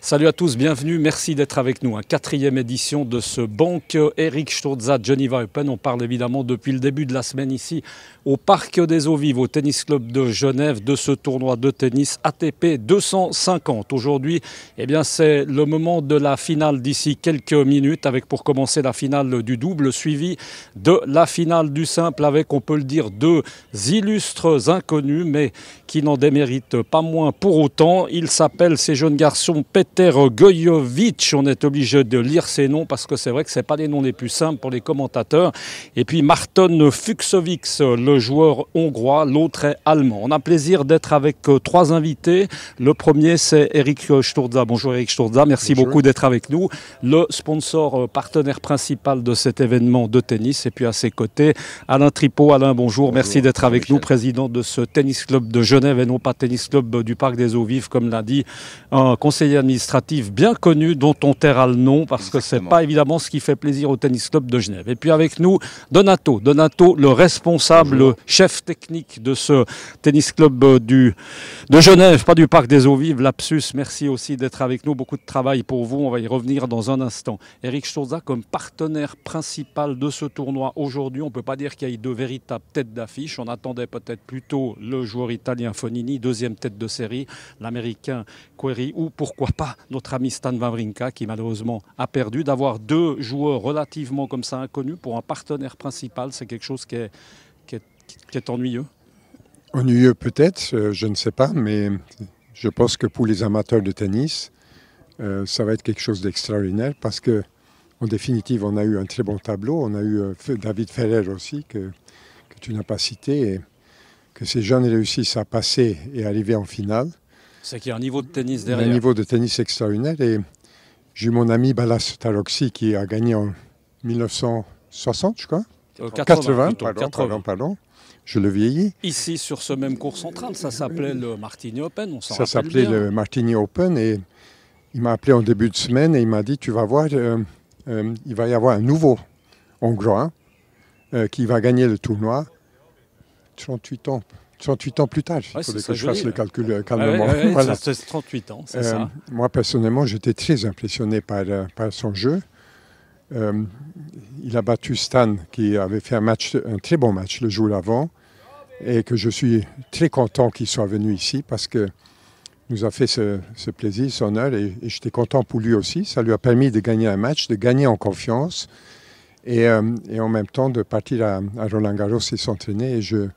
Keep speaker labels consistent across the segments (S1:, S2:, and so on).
S1: Salut à tous, bienvenue, merci d'être avec nous. Quatrième édition de ce Banque Eric Sturza Geneva Open. On parle évidemment depuis le début de la semaine ici au Parc des Eaux Vives, au Tennis Club de Genève, de ce tournoi de tennis ATP 250. Aujourd'hui, c'est le moment de la finale d'ici quelques minutes, avec pour commencer la finale du double, suivi de la finale du simple avec, on peut le dire, deux illustres inconnus, mais qui n'en déméritent pas moins pour autant. Ils s'appellent, ces jeunes garçons, Peter Gojovic. On est obligé de lire ces noms parce que c'est vrai que ce n'est pas les noms les plus simples pour les commentateurs. Et puis Marton Fucsovics, le joueur hongrois, l'autre est allemand. On a plaisir d'être avec trois invités. Le premier, c'est Eric Sturza. Bonjour Eric Sturza, merci beaucoup d'être avec nous. Le sponsor partenaire principal de cet événement de tennis. Et puis à ses côtés, Alain Tripot. Alain, bonjour, merci d'être avec nous, président de ce tennis club de Genève et non pas tennis club du Parc des Eaux Vives, comme l'a dit un conseiller administratif bien connu dont on taira le nom parce que c'est pas évidemment ce qui fait plaisir au tennis club de Genève. Et puis avec nous, Donato, le responsable, chef technique de ce tennis club de Genève, pas du Parc des Eaux Vives, lapsus. Merci aussi d'être avec nous, beaucoup de travail pour vous, on va y revenir dans un instant. Eric Sturza comme partenaire principal de ce tournoi aujourd'hui, on ne peut pas dire qu'il y ait de véritables têtes d'affiche, on attendait peut-être plutôt le joueur italien Fonini, deuxième tête de série, l'américain Querrey ou pourquoi pas notre ami Stan Wawrinka qui malheureusement a perdu. D'avoir deux joueurs relativement comme ça inconnus pour un partenaire principal, c'est quelque chose qui est ennuyeux.
S2: Ennuyeux peut-être, je ne sais pas, mais je pense que pour les amateurs de tennis, ça va être quelque chose d'extraordinaire parce que en définitive, on a eu un très bon tableau. On a eu David Ferrer aussi que tu n'as pas cité et que ces jeunes réussissent à passer et arriver en finale.
S1: C'est qu'il y a un niveau de tennis derrière.
S2: Un niveau de tennis extraordinaire. Et j'ai eu mon ami Balázs Taroxi qui a gagné en 1960, je crois. 80, pardon. Je le vieillis.
S1: Ici, sur ce même cours central, ça s'appelait le Martini Open, on s'en
S2: rappelle. Ça s'appelait
S1: bien.
S2: Le Martini Open et il m'a appelé en début de semaine et il m'a dit, tu vas voir, il va y avoir un nouveau Hongrois qui va gagner le tournoi 38 ans plus tard. Il faudrait que je fasse le calcul calmement.
S1: Voilà. C'est 38 ans, c'est ça.
S2: Moi, personnellement, j'étais très impressionné par son jeu. Il a battu Stan, qui avait fait un très bon match le jour avant, et que je suis très content qu'il soit venu ici, parce que nous a fait ce plaisir, ce honneur, et j'étais content pour lui aussi. Ça lui a permis de gagner un match, de gagner en confiance, et en même temps de partir à Roland-Garros et s'entraîner, et je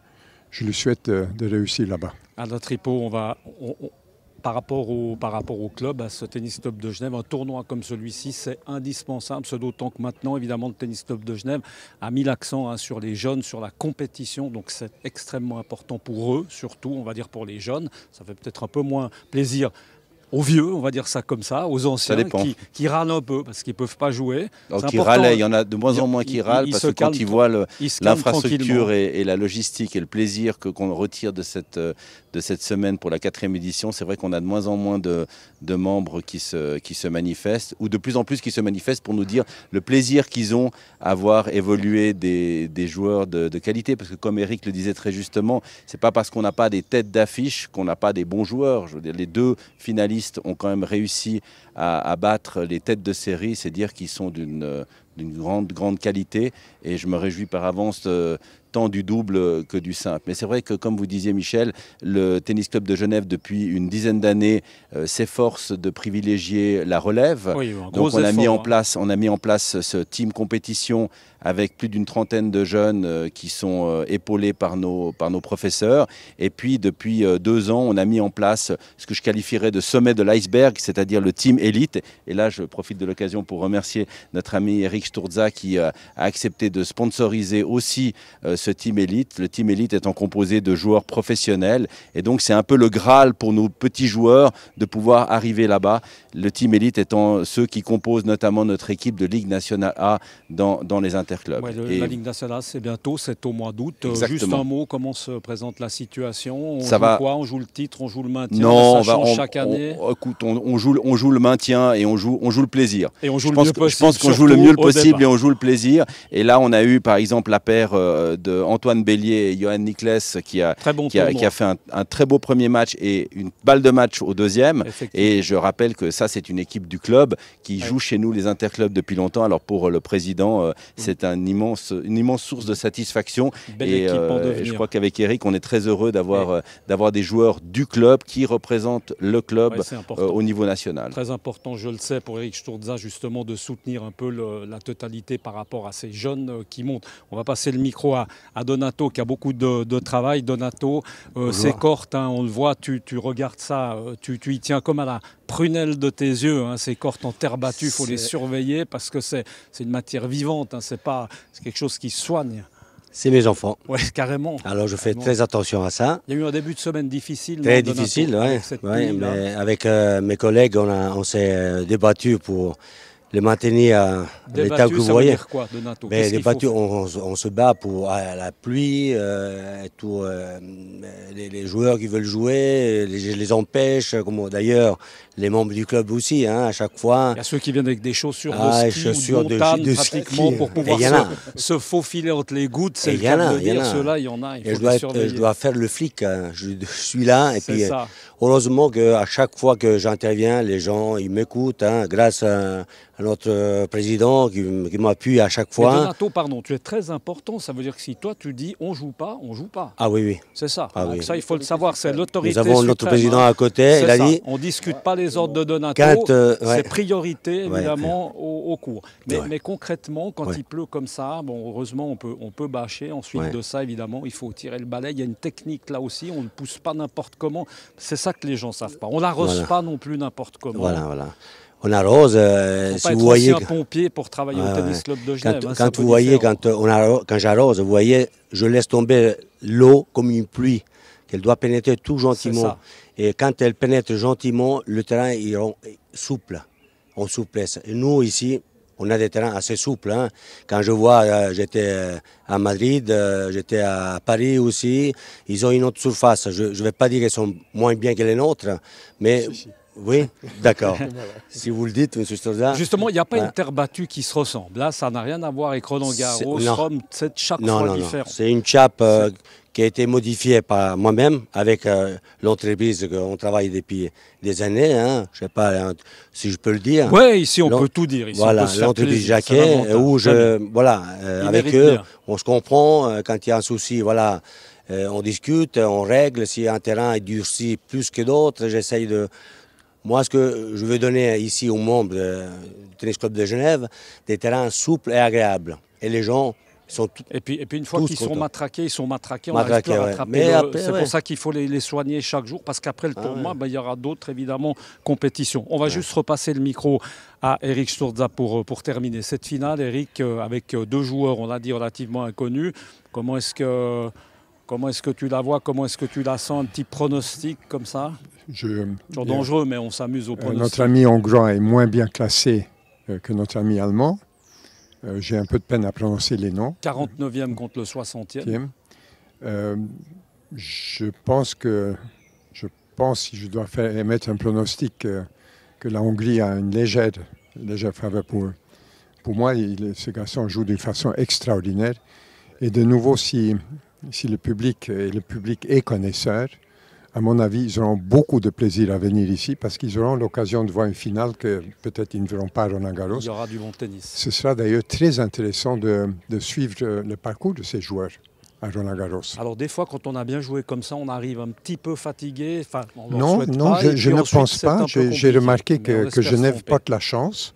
S2: lui souhaite de réussir là-bas.
S1: Alain Tripot, par rapport au club, à ce tennis club de Genève, un tournoi comme celui-ci, c'est indispensable. Ce d'autant que maintenant, évidemment, le tennis club de Genève a mis l'accent sur les jeunes, sur la compétition. Donc c'est extrêmement important pour eux, surtout, on va dire pour les jeunes. Ça fait peut-être un peu moins plaisir aux vieux, on va dire ça comme ça, aux anciens qui râlent un peu parce qu'ils ne peuvent pas jouer.
S3: Donc qui râlent, il y en a de moins en moins qui râlent parce que quand ils voient l'infrastructure et la logistique et le plaisir qu'on retire de cette semaine pour la 4e édition, c'est vrai qu'on a de moins en moins de membres qui se manifestent ou de plus en plus qui se manifestent pour nous dire le plaisir qu'ils ont à voir évoluer des joueurs de qualité. Parce que comme Eric le disait très justement, ce n'est pas parce qu'on n'a pas des têtes d'affiche qu'on n'a pas des bons joueurs. Je veux dire, les deux finalistes ont quand même réussi à battre les têtes de série, c'est dire qu'ils sont d'une grande qualité et je me réjouis par avance tant du double que du simple. Mais c'est vrai que, comme vous disiez Michel, le Tennis Club de Genève, depuis une dizaine d'années, s'efforce de privilégier la relève.
S1: Oui,
S3: donc on a mis en place ce team compétition avec plus d'une trentaine de jeunes qui sont épaulés par nos professeurs. Et puis, depuis 2 ans, on a mis en place ce que je qualifierais de sommet de l'iceberg, c'est-à-dire le team élite. Et là, je profite de l'occasion pour remercier notre ami Eric Sturza qui a accepté de sponsoriser aussi ce team élite. Le team élite étant composé de joueurs professionnels. Et donc, c'est un peu le Graal pour nos petits joueurs de pouvoir arriver là-bas. Le team élite étant ceux qui composent notamment notre équipe de Ligue nationale A dans les interclubs.
S1: Ouais, la Ligue nationale, c'est bientôt, c'est au mois d'août. Juste un mot, comment se présente la situation? On joue le titre, on joue le maintien?
S3: Non,
S1: ça change chaque année.
S3: Écoute, on joue le maintien et on joue le plaisir.
S1: Et on joue
S3: je pense qu'on joue le mieux possible. possible et on joue le plaisir. Et là, on a eu par exemple la paire de Antoine Bélier et Johan Nikles qui a fait un très beau premier match et une balle de match au deuxième. Et je rappelle que ça, c'est une équipe du club qui joue chez nous les interclubs depuis longtemps. Alors pour le président, c'est une immense source de satisfaction. Et je crois qu'avec Eric, on est très heureux d'avoir des joueurs du club qui représentent le club au niveau national.
S1: Très important, je le sais, pour Eric Sturza, justement, de soutenir un peu la totalité par rapport à ces jeunes qui montent. On va passer le micro à Donato, qui a beaucoup de travail. Donato, ces cortes, hein, on le voit, tu regardes ça, tu y tiens comme à la prunelle de tes yeux. Hein, ces cortes en terre battue, il faut les surveiller parce que c'est une matière vivante, hein, c'est quelque chose qui soigne.
S4: C'est mes enfants.
S1: Oui, carrément.
S4: Alors je fais très attention à ça.
S1: Il y a eu un début de semaine difficile.
S4: Très difficile, oui. Mais avec mes collègues, on s'est débattu pour le maintenir à l'état que vous voyez.
S1: Dire quoi, Donato?
S4: Débattu, on se bat pour la pluie, les joueurs qui veulent jouer, les empêche. D'ailleurs, les membres du club aussi, hein, à chaque fois.
S1: Il y a ceux qui viennent avec des chaussures de ski ou de montagne, pratiquement, ski. Pour pouvoir se faufiler entre les gouttes. C'est le cas de le dire. Ceux-là, il y en a.
S4: Je dois faire le flic. Hein. Je suis là. Et puis, heureusement qu'à chaque fois que j'interviens, les gens ils m'écoutent, hein, grâce à notre président qui m'appuie à chaque fois.
S1: Mais Donato, pardon, tu es très important. Ça veut dire que si toi tu dis on joue pas, on joue pas.
S4: Ah oui, oui.
S1: C'est ça. Donc ça, il faut le savoir. C'est l'autorité
S4: suprême. Nous avons notre président à côté. Il a dit.
S1: On discute pas les ordres de Donato. C'est priorité évidemment au cours. Mais concrètement, quand il pleut comme ça, bon, heureusement on peut bâcher. Ensuite de ça, évidemment, il faut tirer le balai. Il y a une technique là aussi. On ne pousse pas n'importe comment. C'est ça que les gens savent pas. On n'arrose pas non plus n'importe comment.
S4: Voilà. On arrose,
S1: si vous voyez... un pompier pour travailler au tennis club de Genève.
S4: Quand vous voyez, quand j'arrose, vous voyez, je laisse tomber l'eau comme une pluie, qu'elle doit pénétrer tout gentiment. Et quand elle pénètre gentiment, le terrain est souple, en souplesse. Et nous, ici, on a des terrains assez souples. Hein. Quand je vois, j'étais à Madrid, j'étais à Paris aussi, ils ont une autre surface. Je ne vais pas dire qu'elles sont moins bien que les nôtres, mais... Oui, d'accord. Si vous le dites, M. Sturza.
S1: Justement, il n'y a pas une terre battue qui se ressemble. Là, ça n'a rien à voir avec Roland-Garros. C'est chaque fois différent.
S4: C'est une chape qui a été modifiée par moi-même avec l'entreprise qu'on travaille depuis des années. Hein. Je ne sais pas si je peux le dire.
S1: Oui, ici, on peut tout dire. Ici,
S4: voilà, l'entreprise Jacquet, où avec eux, on se comprend. Quand il y a un souci, voilà. On discute, on règle. Si un terrain est durci plus que d'autres, j'essaye de... Moi, ce que je veux donner ici aux membres du Tennis Club de Genève, des terrains souples et agréables. Et les gens sont
S1: et puis une fois qu'ils sont matraqués, on n'arrive plus à rattraper. C'est pour ça qu'il faut les soigner chaque jour, parce qu'après le tournoi, il y aura d'autres, évidemment, compétitions. On va juste repasser le micro à Eric Sturza pour terminer cette finale. Eric, avec deux joueurs, on l'a dit, relativement inconnus, comment est-ce que tu la vois? Comment est-ce que tu la sens? Un petit pronostic comme ça? Toujours dangereux, mais on s'amuse au pronostic.
S2: Notre ami hongrois est moins bien classé que notre ami allemand. J'ai un peu de peine à prononcer les noms.
S1: 49e contre le 60e.
S2: Je pense, si je dois émettre un pronostic, que la Hongrie a une légère faveur pour eux. Pour moi, ce garçon joue d'une façon extraordinaire. Et de nouveau, si le public est connaisseur, à mon avis, ils auront beaucoup de plaisir à venir ici parce qu'ils auront l'occasion de voir une finale que peut-être ils ne verront pas à Roland-Garros.
S1: Il y aura du bon tennis.
S2: Ce sera d'ailleurs très intéressant de suivre le parcours de ces joueurs à Roland-Garros.
S1: Alors des fois, quand on a bien joué comme ça, on arrive un petit peu fatigué. Enfin,
S2: non, je ne pense pas. J'ai remarqué que Genève porte la chance.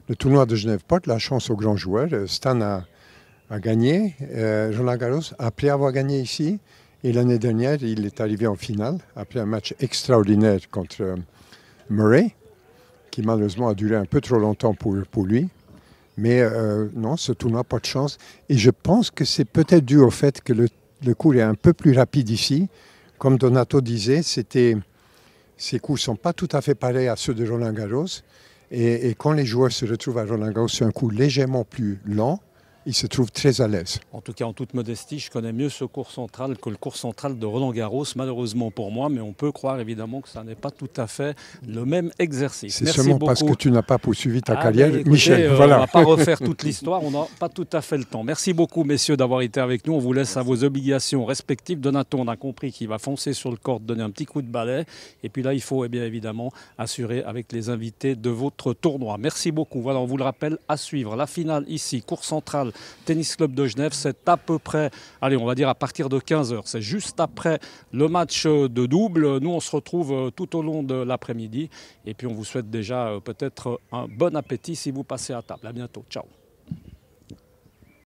S2: Le tournoi de Genève porte la chance aux grands joueurs. Stan a gagné Roland-Garros après avoir gagné ici. Et l'année dernière, il est arrivé en finale après un match extraordinaire contre Murray, qui malheureusement a duré un peu trop longtemps pour lui. Mais non, ce tournoi n'a pas de chance. Et je pense que c'est peut-être dû au fait que le cours est un peu plus rapide ici. Comme Donato disait, ces cours ne sont pas tout à fait pareils à ceux de Roland-Garros. Et quand les joueurs se retrouvent à Roland-Garros, c'est un cours légèrement plus lent, il se trouve très à l'aise.
S1: En tout cas, en toute modestie, je connais mieux ce cours central que le cours central de Roland-Garros, malheureusement pour moi, mais on peut croire évidemment que ça n'est pas tout à fait le même exercice.
S2: C'est seulement parce que tu n'as pas poursuivi ta carrière,
S1: écoutez,
S2: Michel. Voilà.
S1: On ne va pas refaire toute l'histoire, on n'a pas tout à fait le temps. Merci beaucoup, messieurs, d'avoir été avec nous. On vous laisse à vos obligations respectives. Donato, on a compris qu'il va foncer sur le court, donner un petit coup de balai. Et puis là, il faut bien évidemment assurer avec les invités de votre tournoi. Merci beaucoup. Voilà, on vous le rappelle, à suivre la finale ici, cours central, Tennis Club de Genève. C'est à peu près, allez, on va dire à partir de 15h. C'est juste après le match de double. Nous, on se retrouve tout au long de l'après-midi. Et puis, on vous souhaite déjà peut-être un bon appétit si vous passez à table. À bientôt. Ciao.